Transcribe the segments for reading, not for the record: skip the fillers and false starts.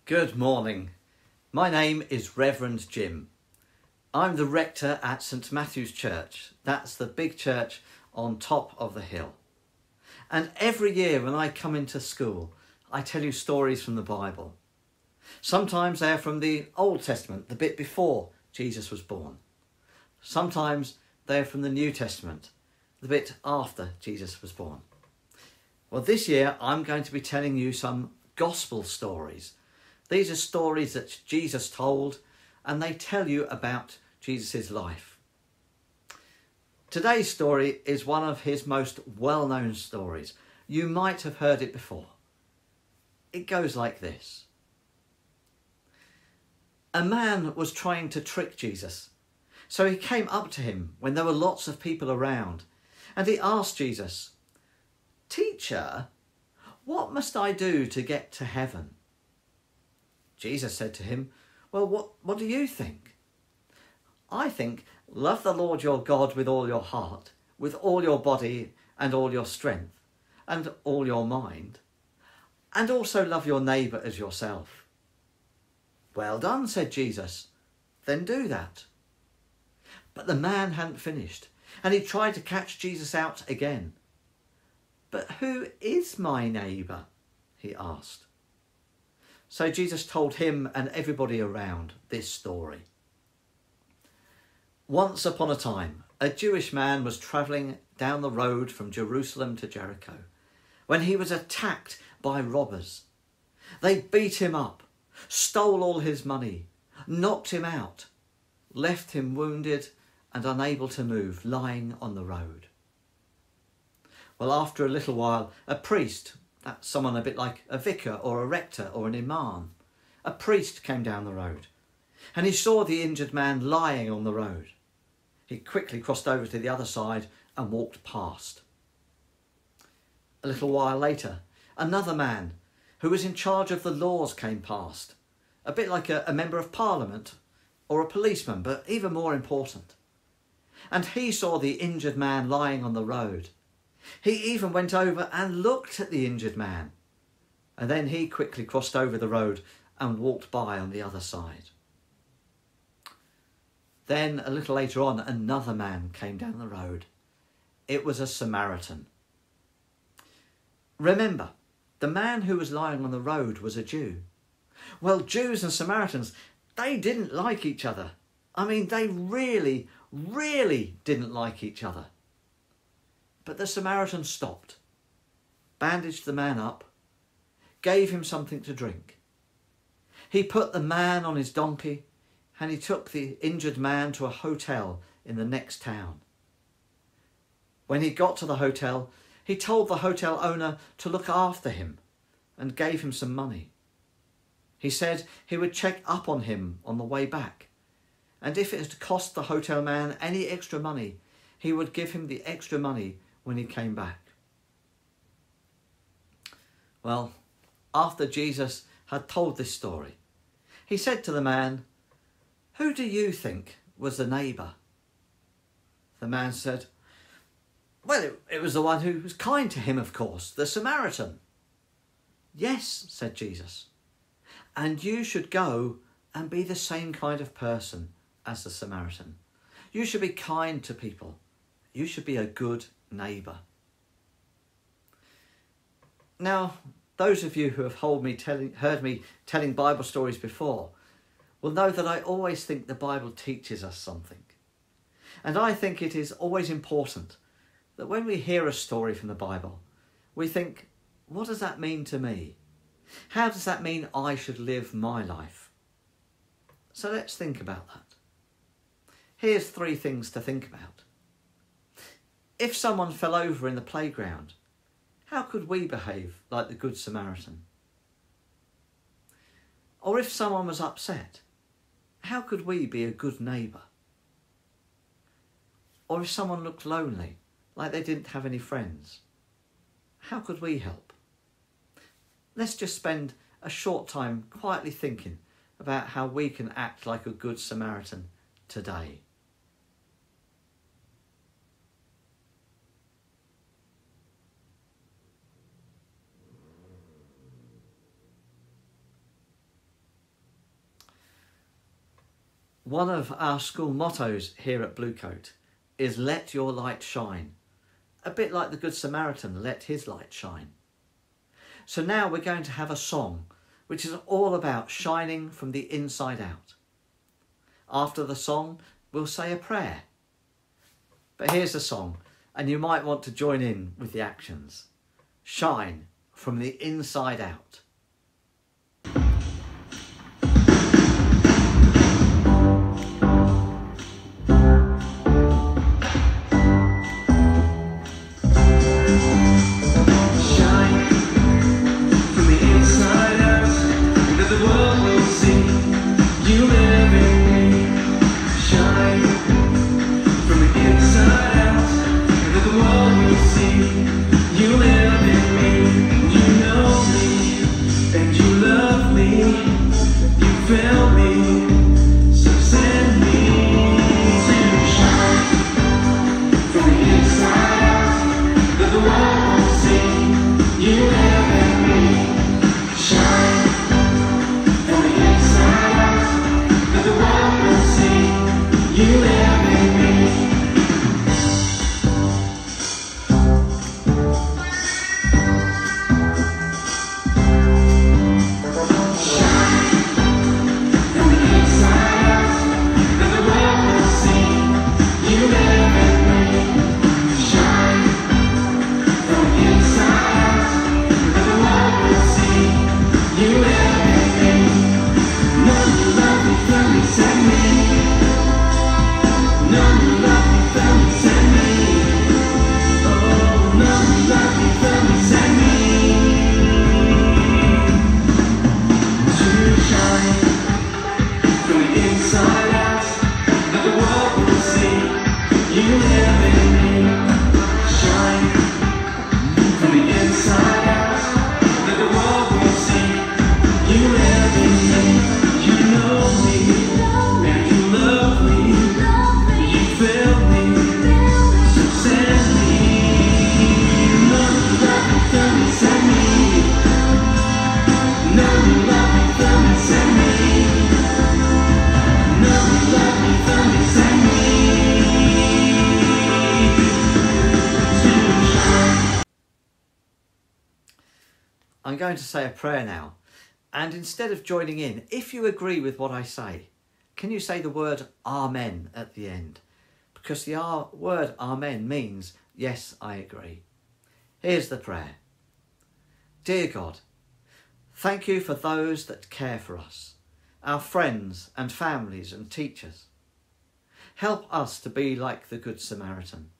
Good morning. My name is Rev Jim. I'm the rector at St Matthew's Church. That's the big church on top of the hill. And every year when I come into school, I tell you stories from the Bible. Sometimes they're from the Old Testament, the bit before Jesus was born. Sometimes they're from the New Testament, the bit after Jesus was born. Well, this year I'm going to be telling you some gospel stories. These are stories that Jesus told, and they tell you about Jesus' life. Today's story is one of his most well-known stories. You might have heard it before. It goes like this. A man was trying to trick Jesus, so he came up to him when there were lots of people around, and he asked Jesus, "Teacher, what must I do to get to heaven?" Jesus said to him, "Well, what do you think?" "I think love the Lord your God with all your heart, with all your body and all your strength and all your mind, and also love your neighbour as yourself." "Well done," said Jesus. "Then do that." But the man hadn't finished, and he tried to catch Jesus out again. "But who is my neighbour?" he asked. So Jesus told him and everybody around this story. Once upon a time, a Jewish man was travelling down the road from Jerusalem to Jericho when he was attacked by robbers. They beat him up, stole all his money, knocked him out, left him wounded and unable to move, lying on the road. Well, after a little while, a priest, that's someone a bit like a vicar or a rector or an imam, a priest came down the road and he saw the injured man lying on the road. He quickly crossed over to the other side and walked past. A little while later, another man who was in charge of the laws came past, a bit like a member of parliament or a policeman, but even more important. And he saw the injured man lying on the road. He even went over and looked at the injured man, and then he quickly crossed over the road and walked by on the other side. Then a little later on, another man came down the road. It was a Samaritan. Remember, the man who was lying on the road was a Jew. Well, Jews and Samaritans, they didn't like each other. I mean, they really didn't like each other. But the Samaritan stopped, bandaged the man up, gave him something to drink. He put the man on his donkey and he took the injured man to a hotel in the next town. When he got to the hotel, he told the hotel owner to look after him and gave him some money. He said he would check up on him on the way back, and if it had cost the hotel man any extra money, he would give him the extra money when he came back. Well, after Jesus had told this story, he said to the man, "Who do you think was the neighbour?" The man said, "Well, it was the one who was kind to him, of course, the Samaritan." "Yes," said Jesus, "and you should go and be the same kind of person as the Samaritan. You should be kind to people. You should be a good neighbour." Now, those of you who have heard me telling Bible stories before will know that I always think the Bible teaches us something. And I think it is always important that when we hear a story from the Bible, we think, what does that mean to me? How does that mean I should live my life? So let's think about that. Here's 3 things to think about. If someone fell over in the playground, how could we behave like the Good Samaritan? Or if someone was upset, how could we be a good neighbour? Or if someone looked lonely, like they didn't have any friends, how could we help? Let's just spend a short time quietly thinking about how we can act like a good Samaritan today. One of our school mottos here at Bluecoat is let your light shine. A bit like the Good Samaritan, let his light shine. So now we're going to have a song which is all about shining from the inside out. After the song, we'll say a prayer. But here's the song, and you might want to join in with the actions. Shine from the inside out. I'm going to say a prayer now, and instead of joining in, if you agree with what I say, can you say the word Amen at the end? Because the word Amen means, yes, I agree. Here's the prayer. Dear God, thank you for those that care for us, our friends and families and teachers. Help us to be like the Good Samaritan.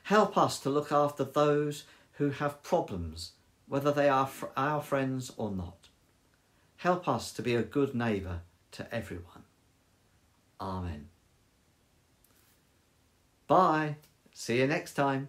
Help us to look after those who have problems, whether they are our friends or not. Help us to be a good neighbour to everyone. Amen. Bye. See you next time.